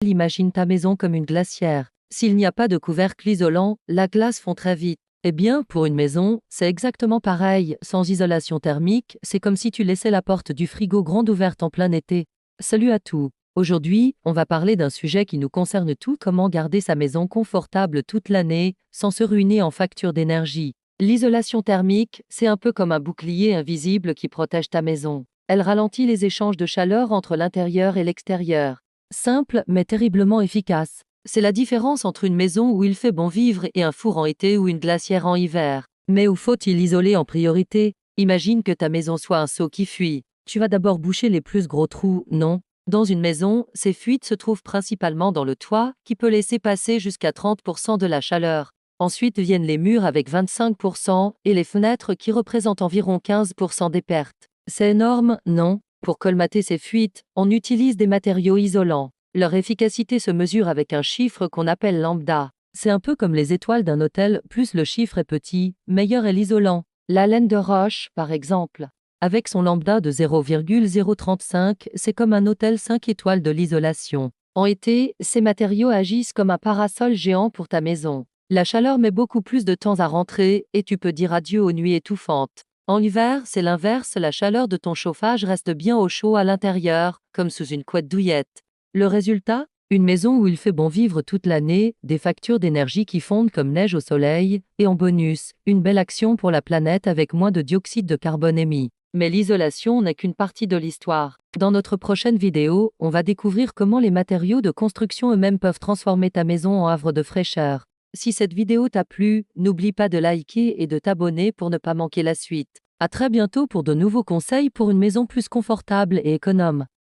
imagine ta maison comme une glacière. S'il n'y a pas de couvercle isolant, la glace fond très vite. Eh bien, pour une maison, c'est exactement pareil. Sans isolation thermique, c'est comme si tu laissais la porte du frigo grande ouverte en plein été. Salut à tous. Aujourd'hui, on va parler d'un sujet qui nous concerne tous, comment garder sa maison confortable toute l'année, sans se ruiner en facture d'énergie. L'isolation thermique, c'est un peu comme un bouclier invisible qui protège ta maison. Elle ralentit les échanges de chaleur entre l'intérieur et l'extérieur. Simple, mais terriblement efficace. C'est la différence entre une maison où il fait bon vivre et un four en été ou une glacière en hiver. Mais où faut-il isoler en priorité? Imagine que ta maison soit un seau qui fuit. Tu vas d'abord boucher les plus gros trous, non? Dans une maison, ces fuites se trouvent principalement dans le toit, qui peut laisser passer jusqu'à 30% de la chaleur. Ensuite viennent les murs avec 25% et les fenêtres qui représentent environ 15% des pertes. C'est énorme, non? Pour colmater ces fuites, on utilise des matériaux isolants. Leur efficacité se mesure avec un chiffre qu'on appelle lambda. C'est un peu comme les étoiles d'un hôtel, plus le chiffre est petit, meilleur est l'isolant. La laine de roche, par exemple. Avec son lambda de 0,035, c'est comme un hôtel 5 étoiles de l'isolation. En été, ces matériaux agissent comme un parasol géant pour ta maison. La chaleur met beaucoup plus de temps à rentrer et tu peux dire adieu aux nuits étouffantes. En hiver, c'est l'inverse, la chaleur de ton chauffage reste bien au chaud à l'intérieur, comme sous une couette douillette. Le résultat? Une maison où il fait bon vivre toute l'année, des factures d'énergie qui fondent comme neige au soleil, et en bonus, une belle action pour la planète avec moins de dioxyde de carbone émis. Mais l'isolation n'est qu'une partie de l'histoire. Dans notre prochaine vidéo, on va découvrir comment les matériaux de construction eux-mêmes peuvent transformer ta maison en havre de fraîcheur. Si cette vidéo t'a plu, n'oublie pas de liker et de t'abonner pour ne pas manquer la suite. À très bientôt pour de nouveaux conseils pour une maison plus confortable et économe.